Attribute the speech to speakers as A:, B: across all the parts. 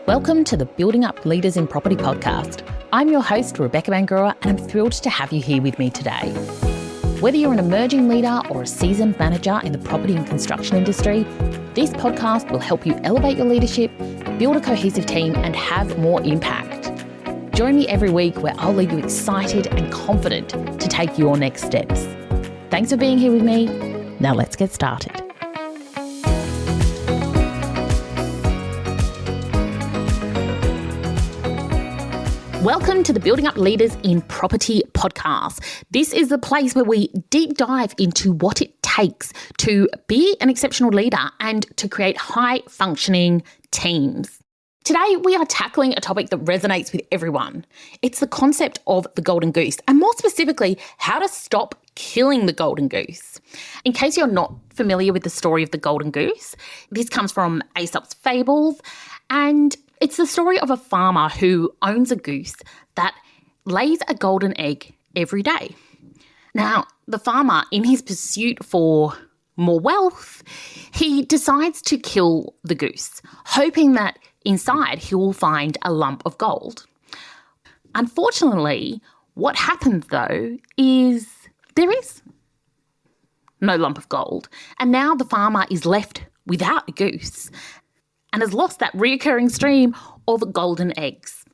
A: Welcome to the Building Up Leaders in Property podcast. I'm your host, Rebecca Bangura, and I'm thrilled to have you here with me today. Whether you're an emerging leader or a seasoned manager in the property and construction industry, this podcast will help you elevate your leadership, build a cohesive team, and have more impact. Join me every week where I'll leave you excited and confident to take your next steps. Thanks for being here with me. Now let's get started. Welcome to the Building Up Leaders in Property podcast. This is the place where we deep dive into what it takes to be an exceptional leader and to create high-functioning teams. Today, we are tackling a topic that resonates with everyone. It's the concept of the golden goose, and more specifically, how to stop killing the golden goose. In case you're not familiar with the story of the golden goose, this comes from Aesop's Fables, and it's the story of a farmer who owns a goose that lays a golden egg every day. Now, the farmer, in his pursuit for more wealth, he decides to kill the goose, hoping that inside he will find a lump of gold. Unfortunately, what happens though is there is no lump of gold, and now the farmer is left without a goose and has lost that reoccurring stream of golden eggs.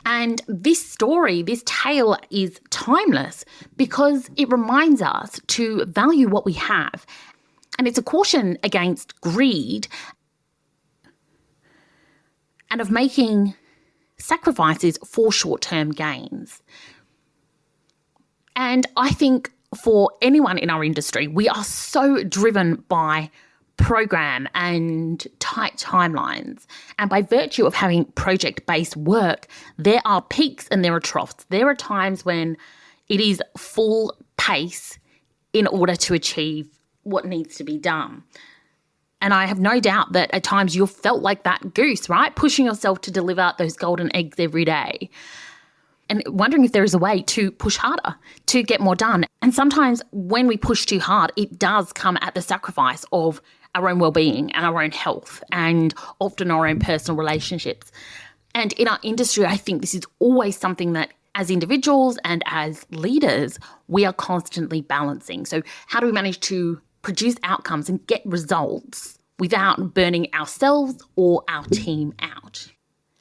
A: And this story, this tale is timeless because it reminds us to value what we have. And it's a caution against greed and of making sacrifices for short-term gains. And I think for anyone in our industry, we are so driven by program and tight timelines. And by virtue of having project-based work, there are peaks and there are troughs. There are times when it is full pace in order to achieve what needs to be done. And I have no doubt that at times you've felt like that goose, right? Pushing yourself to deliver those golden eggs every day. And wondering if there is a way to push harder, to get more done. And sometimes when we push too hard, it does come at the sacrifice of our own well-being and our own health and often our own personal relationships. And in our industry, I think this is always something that as individuals and as leaders, we are constantly balancing. So how do we manage to produce outcomes and get results without burning ourselves or our team out?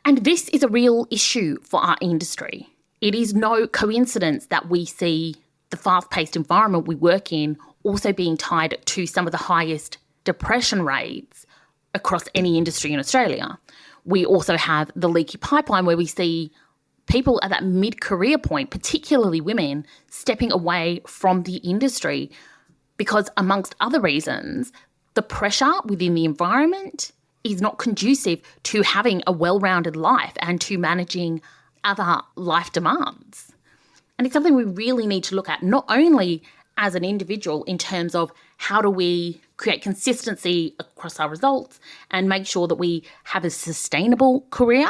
A: And this is a real issue for our industry. It is no coincidence that we see the fast-paced environment we work in also being tied to some of the highest depression rates across any industry in Australia. We also have the leaky pipeline where we see people at that mid-career point, particularly women, stepping away from the industry because, amongst other reasons, the pressure within the environment is not conducive to having a well-rounded life and to managing other life demands. And it's something we really need to look at, not only as an individual in terms of how do we create consistency across our results and make sure that we have a sustainable career,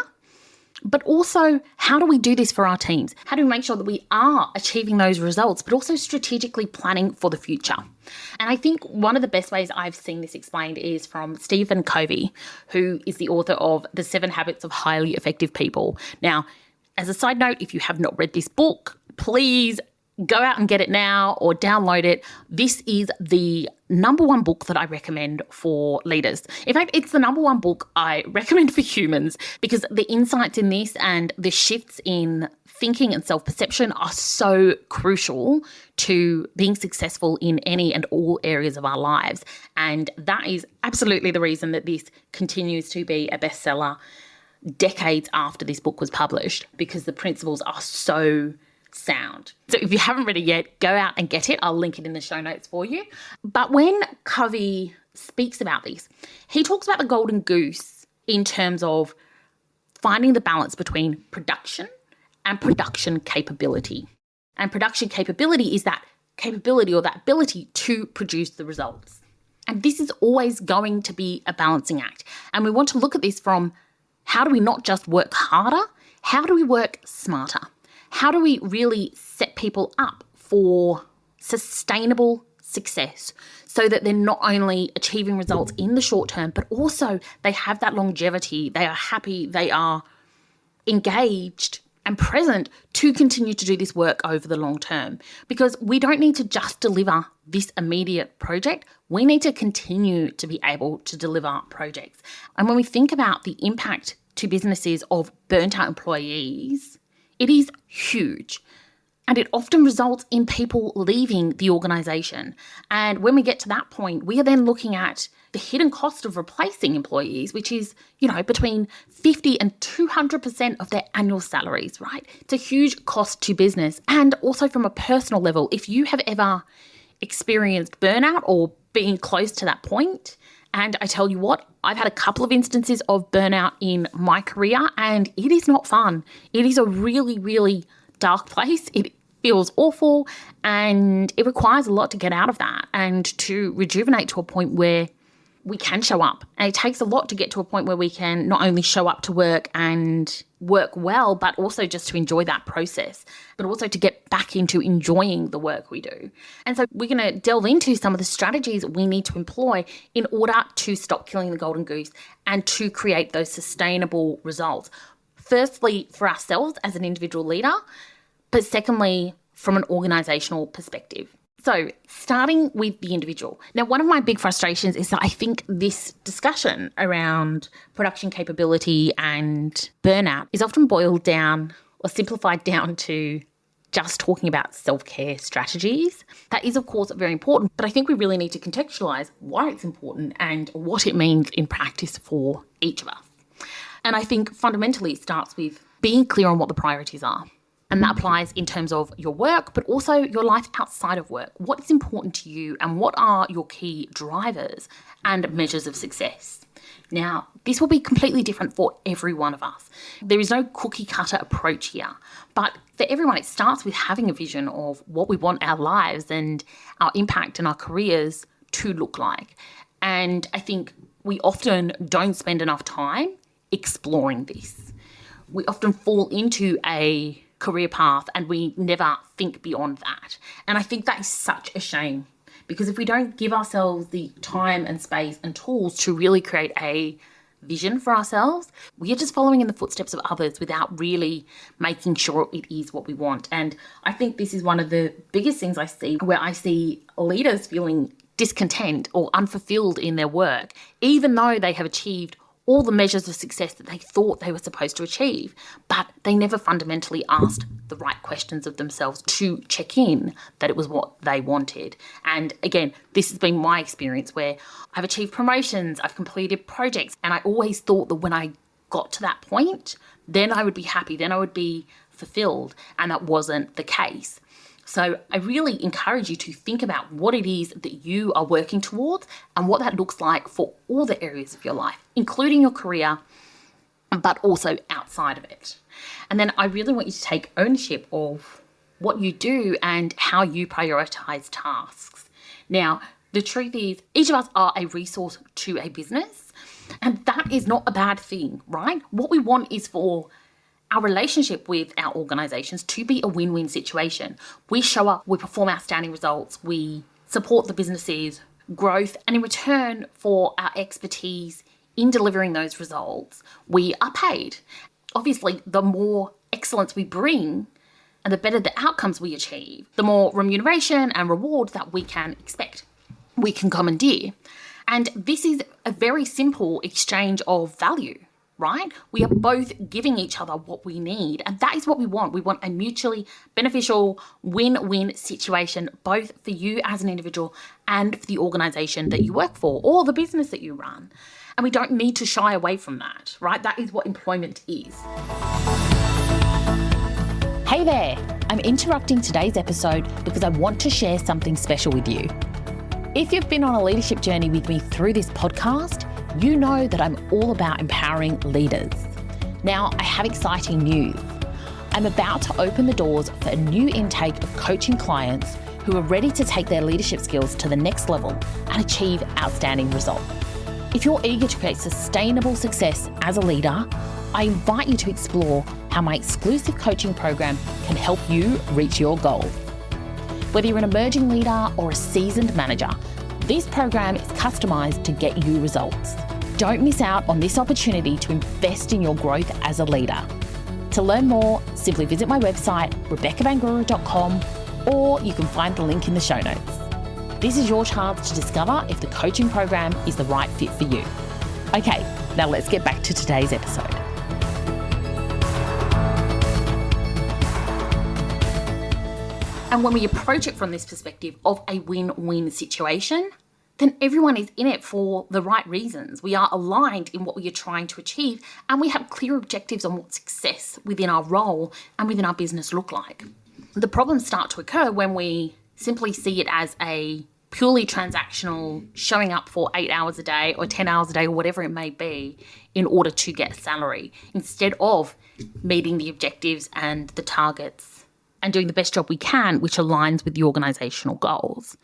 A: but also how do we do this for our teams? How do we make sure that we are achieving those results, but also strategically planning for the future? And I think one of the best ways I've seen this explained is from Stephen Covey, who is the author of The 7 Habits of Highly Effective People. Now, as a side note, if you have not read this book, please go out and get it now or download it. This is the number one book that I recommend for leaders. In fact, it's the number one book I recommend for humans because the insights in this and the shifts in thinking and self-perception are so crucial to being successful in any and all areas of our lives. And that is absolutely the reason that this continues to be a bestseller decades after this book was published, because the principles are so sound. So if you haven't read it yet, go out and get it. I'll link it in the show notes for you. But when Covey speaks about this, he talks about the golden goose in terms of finding the balance between production and production capability. And production capability is that capability or that ability to produce the results. And this is always going to be a balancing act. And we want to look at this from how do we not just work harder, how do we work smarter? How do we really set people up for sustainable success so that they're not only achieving results in the short term, but also they have that longevity. They are happy, they are engaged and present to continue to do this work over the long term. Because we don't need to just deliver this immediate project. We need to continue to be able to deliver projects. And when we think about the impact to businesses of burnt out employees, it is huge. And it often results in people leaving the organisation. And when we get to that point, we are then looking at the hidden cost of replacing employees, which is, between 50 and 200% of their annual salaries, right? It's a huge cost to business. And also from a personal level, if you have ever experienced burnout or being close to that point, and I tell you what, I've had a couple of instances of burnout in my career, and it is not fun. It is a really, really dark place. It feels awful, and it requires a lot to get out of that and to rejuvenate to a point where we can show up. And it takes a lot to get to a point where we can not only show up to work and work well, but also just to enjoy that process, but also to get back into enjoying the work we do. And so we're going to delve into some of the strategies we need to employ in order to stop killing the golden goose and to create those sustainable results. Firstly, for ourselves as an individual leader, but secondly, from an organisational perspective. So starting with the individual. Now, one of my big frustrations is that I think this discussion around production capability and burnout is often boiled down or simplified down to just talking about self-care strategies. That is, of course, very important, but I think we really need to contextualise why it's important and what it means in practice for each of us. And I think fundamentally it starts with being clear on what the priorities are. And that applies in terms of your work, but also your life outside of work. What is important to you and what are your key drivers and measures of success? Now, this will be completely different for every one of us. There is no cookie cutter approach here, but for everyone, it starts with having a vision of what we want our lives and our impact and our careers to look like. And I think we often don't spend enough time exploring this. We often fall into a career path and we never think beyond that. And I think that is such a shame, because if we don't give ourselves the time and space and tools to really create a vision for ourselves, we are just following in the footsteps of others without really making sure it is what we want. And I think this is one of the biggest things I see, where I see leaders feeling discontent or unfulfilled in their work, even though they have achieved all the measures of success that they thought they were supposed to achieve, but they never fundamentally asked the right questions of themselves to check in that it was what they wanted. And again, this has been my experience where I've achieved promotions, I've completed projects, and I always thought that when I got to that point, then I would be happy, then I would be fulfilled, and that wasn't the case. So I really encourage you to think about what it is that you are working towards and what that looks like for all the areas of your life, including your career, but also outside of it. And then I really want you to take ownership of what you do and how you prioritize tasks. Now, the truth is, each of us are a resource to a business, and that is not a bad thing, right? What we want is for our relationship with our organisations to be a win-win situation. We show up, we perform outstanding results, we support the business's growth, and in return for our expertise in delivering those results, we are paid. Obviously, the more excellence we bring and the better the outcomes we achieve, the more remuneration and reward that we can expect, we can commandeer. And this is a very simple exchange of value, right? We are both giving each other what we need, and that is what we want. We want a mutually beneficial win-win situation, both for you as an individual and for the organisation that you work for or the business that you run. And we don't need to shy away from that, right? That is what employment is. Hey there, I'm interrupting today's episode because I want to share something special with you. If you've been on a leadership journey with me through this podcast, you know that I'm all about empowering leaders. Now, I have exciting news. I'm about to open the doors for a new intake of coaching clients who are ready to take their leadership skills to the next level and achieve outstanding results. If you're eager to create sustainable success as a leader, I invite you to explore how my exclusive coaching program can help you reach your goals. Whether you're an emerging leader or a seasoned manager, this program is customised to get you results. Don't miss out on this opportunity to invest in your growth as a leader. To learn more, simply visit my website, rebeccabanguru.com, or you can find the link in the show notes. This is your chance to discover if the coaching program is the right fit for you. Okay, now let's get back to today's episode. And when we approach it from this perspective of a win-win situation, then everyone is in it for the right reasons. We are aligned in what we are trying to achieve, and we have clear objectives on what success within our role and within our business look like. The problems start to occur when we simply see it as a purely transactional showing up for 8 hours a day or 10 hours a day or whatever it may be in order to get a salary, instead of meeting the objectives and the targets and doing the best job we can, which aligns with the organisational goals.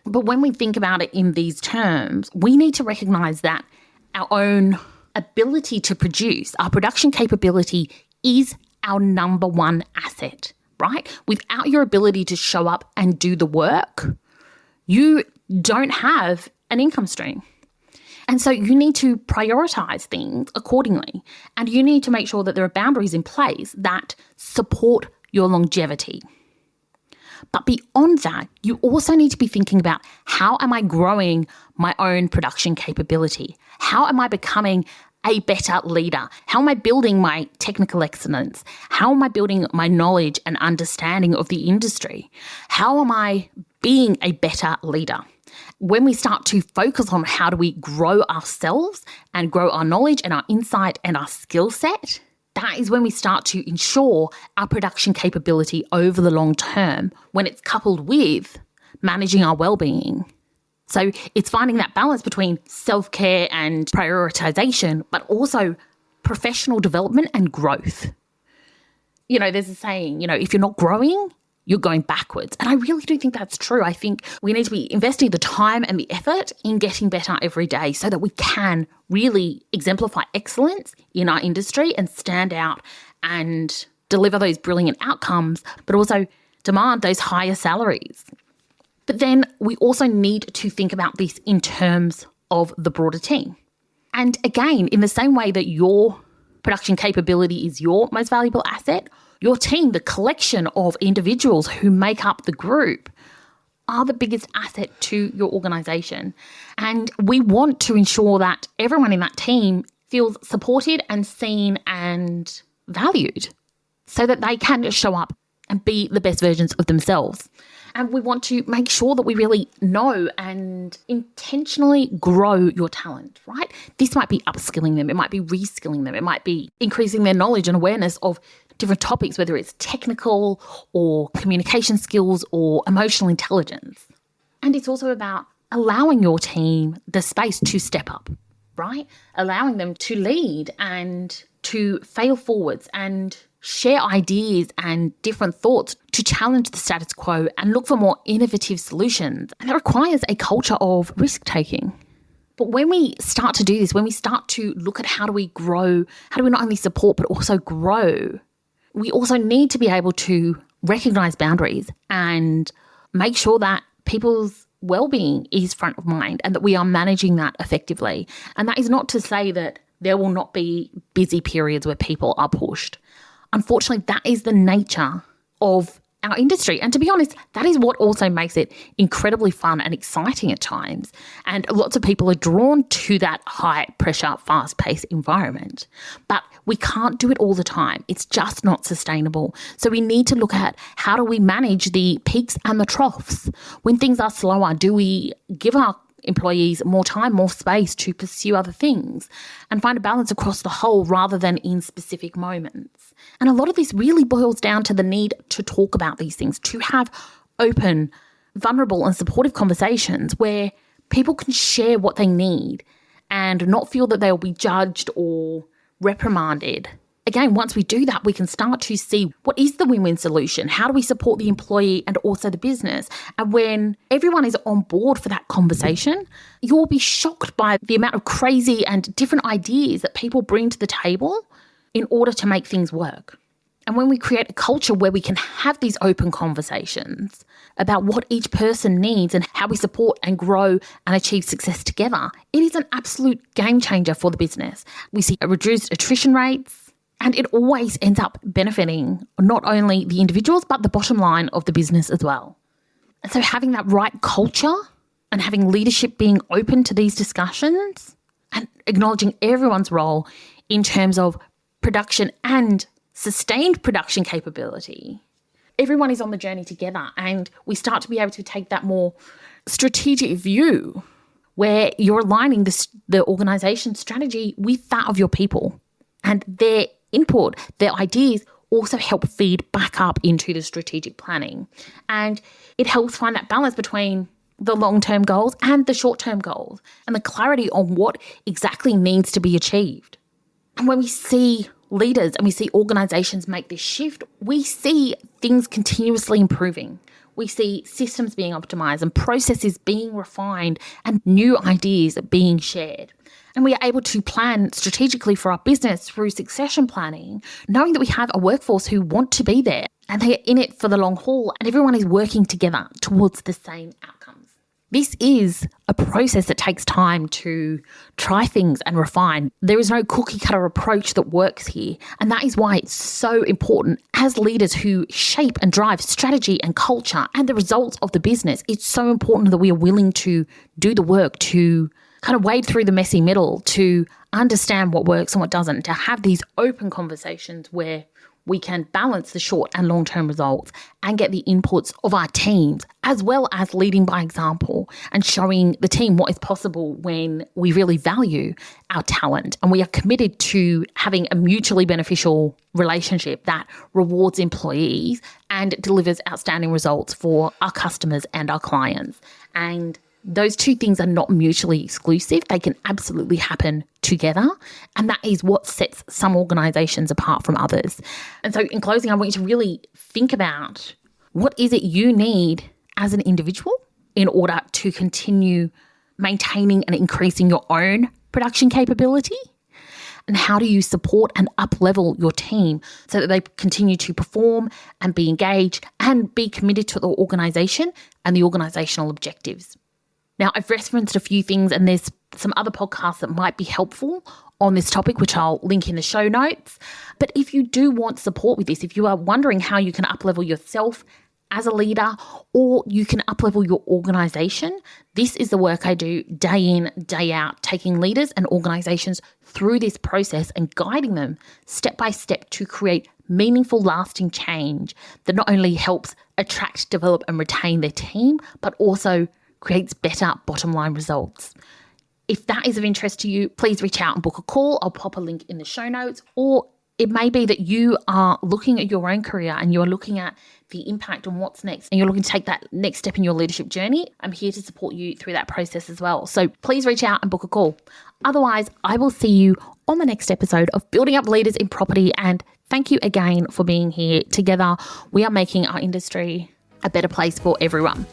A: But when we think about it in these terms, we need to recognise that our own ability to produce, our production capability, is our number one asset, right? Without your ability to show up and do the work, you don't have an income stream. And so you need to prioritise things accordingly. And you need to make sure that there are boundaries in place that support your longevity. But beyond that, you also need to be thinking about, how am I growing my own production capability? How am I becoming a better leader? How am I building my technical excellence? How am I building my knowledge and understanding of the industry? How am I being a better leader? When we start to focus on how do we grow ourselves and grow our knowledge and our insight and our skill set, that is when we start to ensure our production capability over the long term, when it's coupled with managing our well-being. So it's finding that balance between self-care and prioritization, but also professional development and growth. You know, there's a saying, if you're not growing, you're going backwards. And I really do think that's true. I think we need to be investing the time and the effort in getting better every day so that we can really exemplify excellence in our industry and stand out and deliver those brilliant outcomes, but also demand those higher salaries. But then we also need to think about this in terms of the broader team. And again, in the same way that your production capability is your most valuable asset, your team, the collection of individuals who make up the group, are the biggest asset to your organisation. And we want to ensure that everyone in that team feels supported and seen and valued so that they can show up and be the best versions of themselves. And we want to make sure that we really know and intentionally grow your talent, right? This might be upskilling them. It might be reskilling them. It might be increasing their knowledge and awareness of different topics, whether it's technical or communication skills or emotional intelligence. And it's also about allowing your team the space to step up, right? Allowing them to lead and to fail forwards and share ideas and different thoughts to challenge the status quo and look for more innovative solutions. And that requires a culture of risk-taking. But when we start to do this, when we start to look at how do we grow, how do we not only support but also grow, we also need to be able to recognise boundaries and make sure that people's well-being is front of mind and that we are managing that effectively. And that is not to say that there will not be busy periods where people are pushed. Unfortunately, that is the nature of our industry. And to be honest, that is what also makes it incredibly fun and exciting at times. And lots of people are drawn to that high pressure, fast paced environment. But we can't do it all the time. It's just not sustainable. So we need to look at, how do we manage the peaks and the troughs? When things are slower, do we give our employees more time, more space to pursue other things and find a balance across the whole rather than in specific moments? And a lot of this really boils down to the need to talk about these things, to have open, vulnerable and supportive conversations where people can share what they need and not feel that they'll be judged or reprimanded. Again, once we do that, we can start to see what is the win-win solution? How do we support the employee and also the business? And when everyone is on board for that conversation, you'll be shocked by the amount of crazy and different ideas that people bring to the table in order to make things work. And when we create a culture where we can have these open conversations about what each person needs and how we support and grow and achieve success together, it is an absolute game changer for the business. We see reduced attrition rates, and it always ends up benefiting not only the individuals, but the bottom line of the business as well. And so having that right culture and having leadership being open to these discussions and acknowledging everyone's role in terms of production and sustained production capability, everyone is on the journey together, and we start to be able to take that more strategic view where you're aligning the organization's strategy with that of your people, and their input, their ideas also help feed back up into the strategic planning. And it helps find that balance between the long-term goals and the short-term goals and the clarity on what exactly needs to be achieved. And when we see leaders and we see organizations make this shift, we see things continuously improving. We see systems being optimized and processes being refined and new ideas being shared. And we are able to plan strategically for our business through succession planning, knowing that we have a workforce who want to be there and they are in it for the long haul, and everyone is working together towards the same outcomes. This is a process that takes time to try things and refine. There is no cookie cutter approach that works here. And that is why it's so important as leaders who shape and drive strategy and culture and the results of the business. It's so important that we are willing to do the work, to kind of wade through the messy middle, to understand what works and what doesn't, to have these open conversations where we can balance the short and long-term results and get the inputs of our teams, as well as leading by example and showing the team what is possible when we really value our talent. And we are committed to having a mutually beneficial relationship that rewards employees and delivers outstanding results for our customers and our clients. And those two things are not mutually exclusive. They can absolutely happen together. And that is what sets some organizations apart from others. And so in closing, I want you to really think about what is it you need as an individual in order to continue maintaining and increasing your own production capability? And how do you support and up-level your team so that they continue to perform and be engaged and be committed to the organization and the organizational objectives? Now, I've referenced a few things, and there's some other podcasts that might be helpful on this topic, which I'll link in the show notes. But if you do want support with this, if you are wondering how you can up-level yourself as a leader or you can up-level your organization, this is the work I do day in, day out, taking leaders and organizations through this process and guiding them step by step to create meaningful, lasting change that not only helps attract, develop, and retain their team, but also creates better bottom line results. If that is of interest to you, please reach out and book a call. I'll pop a link in the show notes. Or it may be that you are looking at your own career and you're looking at the impact on what's next and you're looking to take that next step in your leadership journey. I'm here to support you through that process as well. So please reach out and book a call. Otherwise, I will see you on the next episode of Building Up Leaders in Property. And thank you again for being here. Together, we are making our industry a better place for everyone.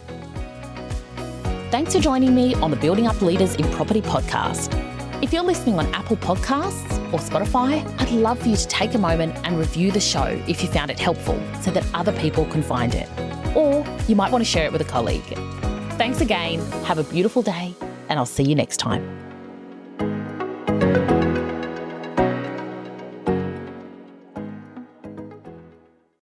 A: Thanks for joining me on the Building Up Leaders in Property podcast. If you're listening on Apple Podcasts or Spotify, I'd love for you to take a moment and review the show if you found it helpful so that other people can find it. Or you might want to share it with a colleague. Thanks again, have a beautiful day, and I'll see you next time.